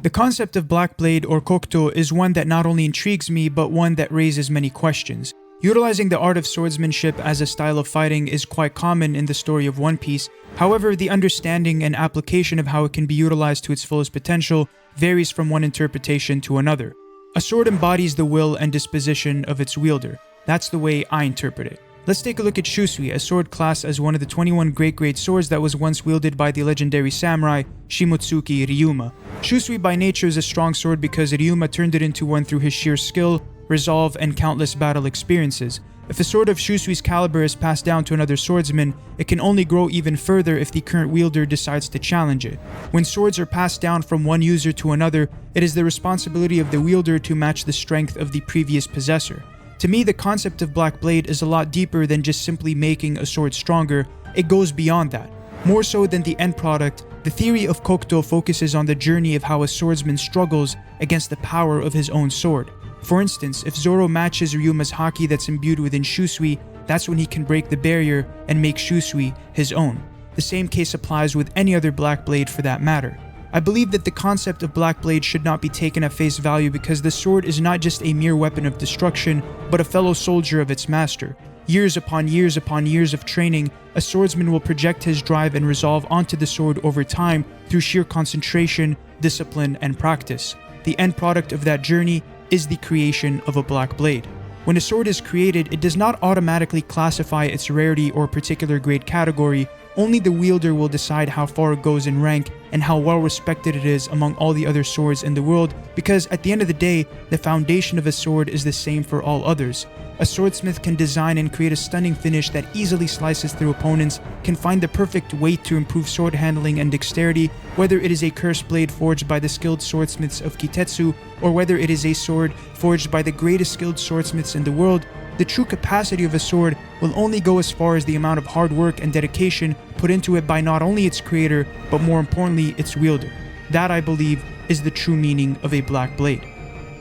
The concept of Black Blade or Kokuto is one that not only intrigues me, but one that raises many questions. Utilizing the art of swordsmanship as a style of fighting is quite common in the story of One Piece. However, the understanding and application of how it can be utilized to its fullest potential varies from one interpretation to another. A sword embodies the will and disposition of its wielder. That's the way I interpret it. Let's take a look at Shusui, a sword class as one of the 21 great grade swords that was once wielded by the legendary samurai Shimotsuki Ryuma. Shusui by nature is a strong sword because Ryuma turned it into one through his sheer skill, resolve, and countless battle experiences. If a sword of Shusui's caliber is passed down to another swordsman, it can only grow even further if the current wielder decides to challenge it. When swords are passed down from one user to another, it is the responsibility of the wielder to match the strength of the previous possessor. To me, the concept of Black Blade is a lot deeper than just simply making a sword stronger. It goes beyond that. More so than the end product, the theory of Kokuto focuses on the journey of how a swordsman struggles against the power of his own sword. For instance, if Zoro matches Ryuma's haki that's imbued within Shusui, that's when he can break the barrier and make Shusui his own. The same case applies with any other Black Blade for that matter. I believe that the concept of Black Blade should not be taken at face value because the sword is not just a mere weapon of destruction, but a fellow soldier of its master. Years upon years upon years of training, a swordsman will project his drive and resolve onto the sword over time through sheer concentration, discipline, and practice. The end product of that journey is the creation of a Black Blade. When a sword is created, it does not automatically classify its rarity or particular grade category. Only the wielder will decide how far it goes in rank and how well respected it is among all the other swords in the world, because at the end of the day, the foundation of a sword is the same for all others. A swordsmith can design and create a stunning finish that easily slices through opponents, can find the perfect weight to improve sword handling and dexterity, whether it is a cursed blade forged by the skilled swordsmiths of Kitetsu, or whether it is a sword forged by the greatest skilled swordsmiths in the world. The true capacity of a sword will only go as far as the amount of hard work and dedication put into it by not only its creator, but more importantly, its wielder. That, I believe, is the true meaning of a Black Blade.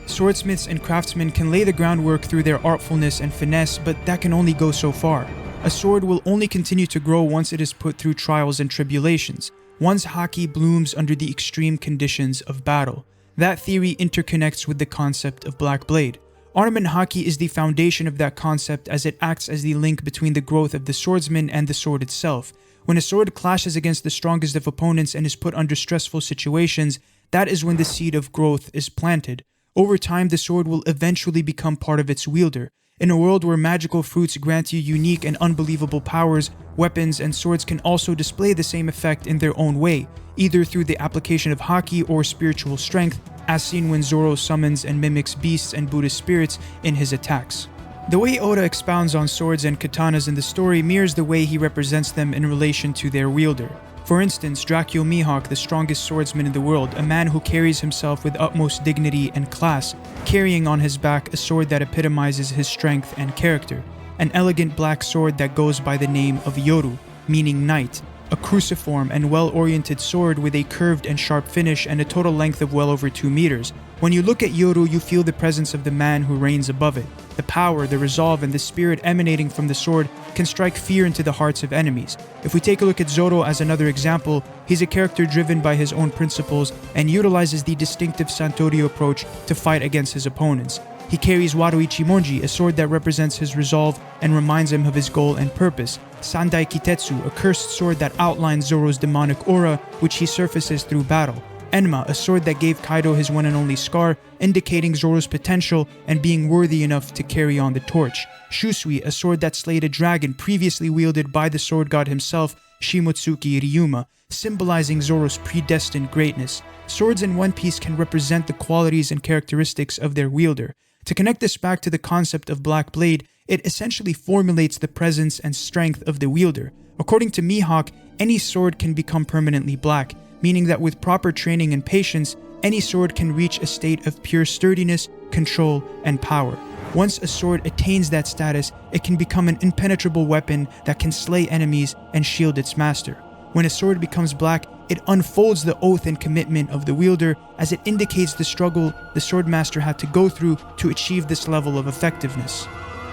Swordsmiths and craftsmen can lay the groundwork through their artfulness and finesse, but that can only go so far. A sword will only continue to grow once it is put through trials and tribulations. One's haki blooms under the extreme conditions of battle. That theory interconnects with the concept of Black Blade. Armament haki is the foundation of that concept as it acts as the link between the growth of the swordsman and the sword itself. When a sword clashes against the strongest of opponents and is put under stressful situations, that is when the seed of growth is planted. Over time, the sword will eventually become part of its wielder. In a world where magical fruits grant you unique and unbelievable powers, weapons and swords can also display the same effect in their own way, either through the application of haki or spiritual strength, as seen when Zoro summons and mimics beasts and Buddhist spirits in his attacks. The way Oda expounds on swords and katanas in the story mirrors the way he represents them in relation to their wielder. For instance, Dracula Mihawk, the strongest swordsman in the world, a man who carries himself with utmost dignity and class, carrying on his back a sword that epitomizes his strength and character. An elegant black sword that goes by the name of Yoru, meaning night. A cruciform and well-oriented sword with a curved and sharp finish and a total length of well over 2 meters. When you look at Yoru, you feel the presence of the man who reigns above it. The power, the resolve, and the spirit emanating from the sword can strike fear into the hearts of enemies. If we take a look at Zoro as another example, he's a character driven by his own principles and utilizes the distinctive Santorio approach to fight against his opponents. He carries Waroichi Monji, a sword that represents his resolve and reminds him of his goal and purpose. Sandai Kitetsu, a cursed sword that outlines Zoro's demonic aura, which he surfaces through battle. Enma, a sword that gave Kaido his one and only scar, indicating Zoro's potential and being worthy enough to carry on the torch. Shusui, a sword that slayed a dragon previously wielded by the sword god himself, Shimotsuki Ryuma, symbolizing Zoro's predestined greatness. Swords in One Piece can represent the qualities and characteristics of their wielder. To connect this back to the concept of Black Blade, it essentially formulates the presence and strength of the wielder. According to Mihawk, any sword can become permanently black, meaning that with proper training and patience, any sword can reach a state of pure sturdiness, control, and power. Once a sword attains that status, it can become an impenetrable weapon that can slay enemies and shield its master. When a sword becomes black, it unfolds the oath and commitment of the wielder as it indicates the struggle the swordmaster had to go through to achieve this level of effectiveness.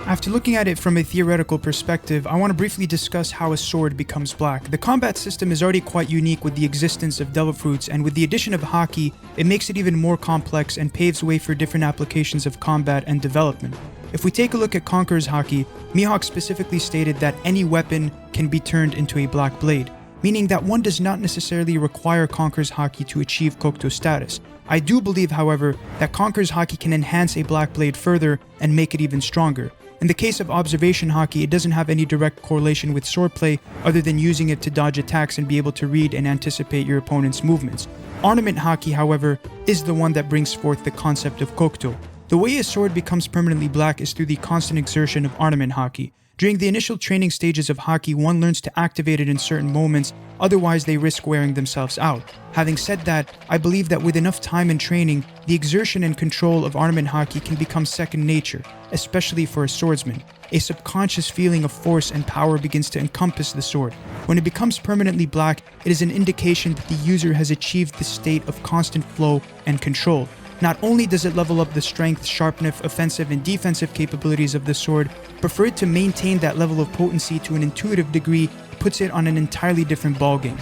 After looking at it from a theoretical perspective, I want to briefly discuss how a sword becomes black. The combat system is already quite unique with the existence of devil fruits, and with the addition of haki, it makes it even more complex and paves way for different applications of combat and development. If we take a look at Conqueror's haki, Mihawk specifically stated that any weapon can be turned into a black blade, meaning that one does not necessarily require Conqueror's haki to achieve Kokuto status. I do believe, however, that Conqueror's haki can enhance a black blade further and make it even stronger. In the case of observation haki, it doesn't have any direct correlation with swordplay other than using it to dodge attacks and be able to read and anticipate your opponent's movements. Ornament haki, however, is the one that brings forth the concept of Kokuto. The way a sword becomes permanently black is through the constant exertion of ornament haki. During the initial training stages of haki, one learns to activate it in certain moments, otherwise they risk wearing themselves out. Having said that, I believe that with enough time and training, the exertion and control of ornament haki can become second nature, especially for a swordsman. A subconscious feeling of force and power begins to encompass the sword. When it becomes permanently black, it is an indication that the user has achieved the state of constant flow and control. Not only does it level up the strength, sharpness, offensive and defensive capabilities of the sword, but for it to maintain that level of potency to an intuitive degree puts it on an entirely different ballgame.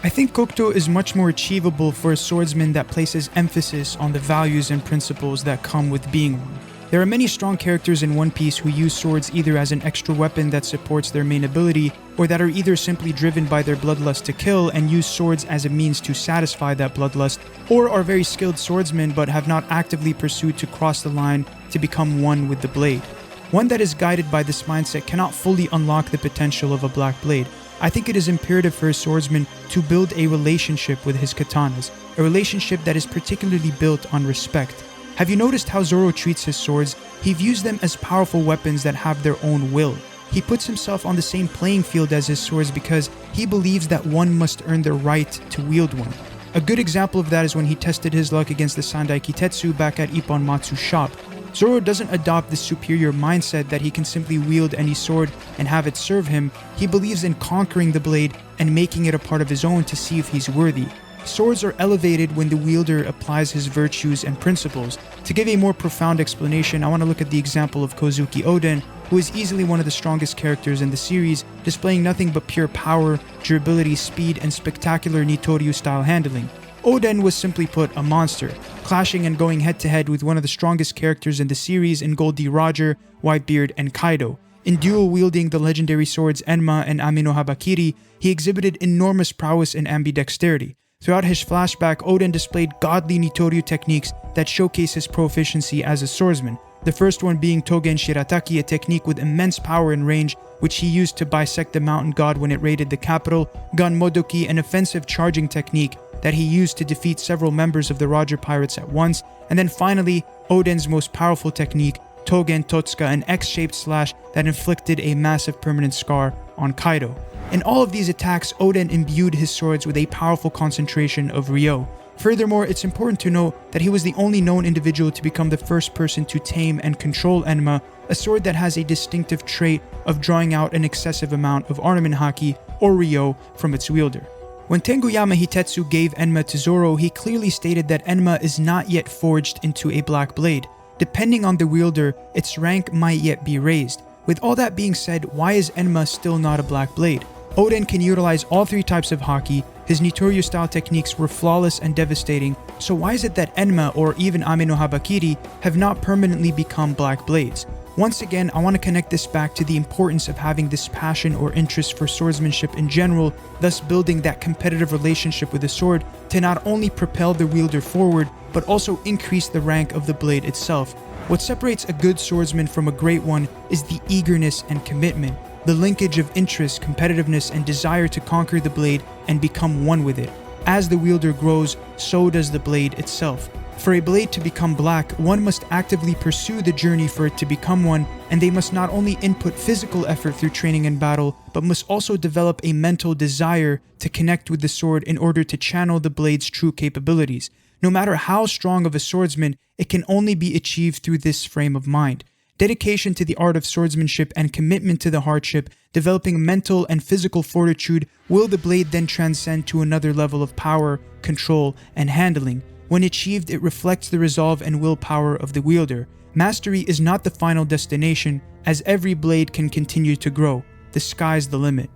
I think Kokuto is much more achievable for a swordsman that places emphasis on the values and principles that come with being one. There are many strong characters in One Piece who use swords either as an extra weapon that supports their main ability, or that are either simply driven by their bloodlust to kill and use swords as a means to satisfy that bloodlust, or are very skilled swordsmen but have not actively pursued to cross the line to become one with the blade. One that is guided by this mindset cannot fully unlock the potential of a black blade. I think it is imperative for a swordsman to build a relationship with his katanas, a relationship that is particularly built on respect. Have you noticed how Zoro treats his swords? He views them as powerful weapons that have their own will. He puts himself on the same playing field as his swords because he believes that one must earn the right to wield one. A good example of that is when he tested his luck against the Sandai Kitetsu back at Ippon Matsu's shop. Zoro doesn't adopt this superior mindset that he can simply wield any sword and have it serve him. He believes in conquering the blade and making it a part of his own to see if he's worthy. Swords are elevated when the wielder applies his virtues and principles. To give a more profound explanation, I want to look at the example of Kozuki Oden, who is easily one of the strongest characters in the series, displaying nothing but pure power, durability, speed, and spectacular Nitoryu-style handling. Oden was simply put a monster, clashing and going head-to-head with one of the strongest characters in the series in Goldie Roger, Whitebeard, and Kaido. In dual wielding the legendary swords Enma and Ami no Habakiri, he exhibited enormous prowess and ambidexterity. Throughout his flashback, Oden displayed godly Nitoryu techniques that showcase his proficiency as a swordsman. The first one being Togen Shirataki, a technique with immense power and range, which he used to bisect the mountain god when it raided the capital, Gun Modoki, an offensive charging technique that he used to defeat several members of the Roger Pirates at once, and then finally, Oden's most powerful technique, Togen Totsuka, an X-shaped slash that inflicted a massive permanent scar on Kaido. In all of these attacks, Oden imbued his swords with a powerful concentration of Ryo. Furthermore, it's important to note that he was the only known individual to become the first person to tame and control Enma, a sword that has a distinctive trait of drawing out an excessive amount of ornament haki, or Ryo, from its wielder. When Tenguyama Hitetsu gave Enma to Zoro, he clearly stated that Enma is not yet forged into a black blade. Depending on the wielder, its rank might yet be raised. With all that being said, why is Enma still not a black blade? Oden can utilize all three types of haki, his Nitoryu style techniques were flawless and devastating, so why is it that Enma or even Ami no Habakiri have not permanently become black blades? Once again, I want to connect this back to the importance of having this passion or interest for swordsmanship in general, thus building that competitive relationship with the sword to not only propel the wielder forward, but also increase the rank of the blade itself. What separates a good swordsman from a great one is the eagerness and commitment, the linkage of interest, competitiveness, and desire to conquer the blade and become one with it. As the wielder grows, so does the blade itself. For a blade to become black, one must actively pursue the journey for it to become one, and they must not only input physical effort through training and battle, but must also develop a mental desire to connect with the sword in order to channel the blade's true capabilities. No matter how strong of a swordsman, it can only be achieved through this frame of mind. Dedication to the art of swordsmanship and commitment to the hardship, developing mental and physical fortitude, will the blade then transcend to another level of power, control, and handling. When achieved, it reflects the resolve and willpower of the wielder. Mastery is not the final destination, as every blade can continue to grow. The sky's the limit.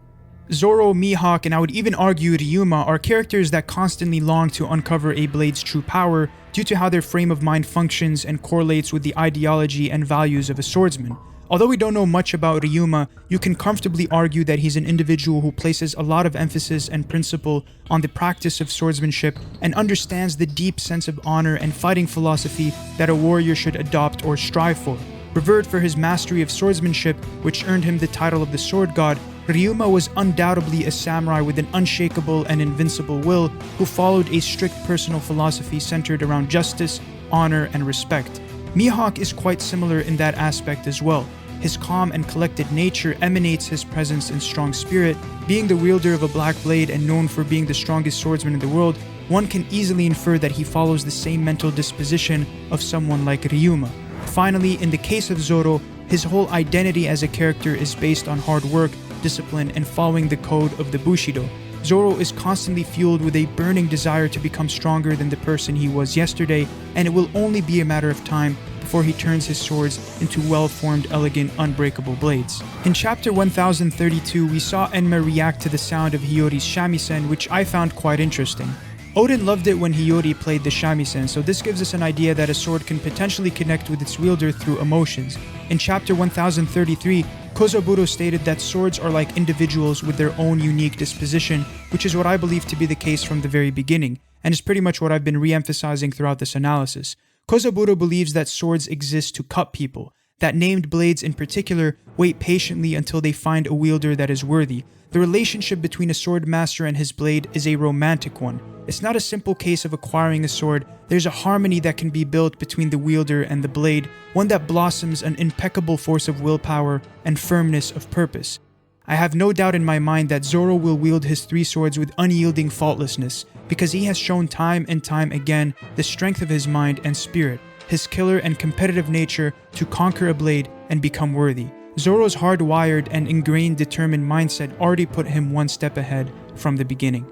Zoro, Mihawk, and I would even argue Ryuma are characters that constantly long to uncover a blade's true power due to how their frame of mind functions and correlates with the ideology and values of a swordsman. Although we don't know much about Ryuma, you can comfortably argue that he's an individual who places a lot of emphasis and principle on the practice of swordsmanship and understands the deep sense of honor and fighting philosophy that a warrior should adopt or strive for. Revered for his mastery of swordsmanship, which earned him the title of the Sword God, Ryuma was undoubtedly a samurai with an unshakable and invincible will who followed a strict personal philosophy centered around justice, honor, and respect. Mihawk is quite similar in that aspect as well. His calm and collected nature emanates his presence and strong spirit. Being the wielder of a black blade and known for being the strongest swordsman in the world, one can easily infer that he follows the same mental disposition of someone like Ryuma. Finally, in the case of Zoro, his whole identity as a character is based on hard work, discipline, and following the code of the Bushido. Zoro is constantly fueled with a burning desire to become stronger than the person he was yesterday, and it will only be a matter of time before he turns his swords into well-formed, elegant, unbreakable blades. In chapter 1032, we saw Enma react to the sound of Hiyori's shamisen, which I found quite interesting. Oden loved it when Hiyori played the shamisen, so this gives us an idea that a sword can potentially connect with its wielder through emotions. In chapter 1033, Kozaburo stated that swords are like individuals with their own unique disposition, which is what I believe to be the case from the very beginning, and is pretty much what I've been re-emphasizing throughout this analysis. Kozaburo believes that swords exist to cut people, that named blades in particular wait patiently until they find a wielder that is worthy. The relationship between a sword master and his blade is a romantic one. It's not a simple case of acquiring a sword, there's a harmony that can be built between the wielder and the blade, one that blossoms an impeccable force of willpower and firmness of purpose. I have no doubt in my mind that Zoro will wield his three swords with unyielding faultlessness, because he has shown time and time again the strength of his mind and spirit, his killer and competitive nature to conquer a blade and become worthy. Zoro's hardwired and ingrained determined mindset already put him one step ahead from the beginning.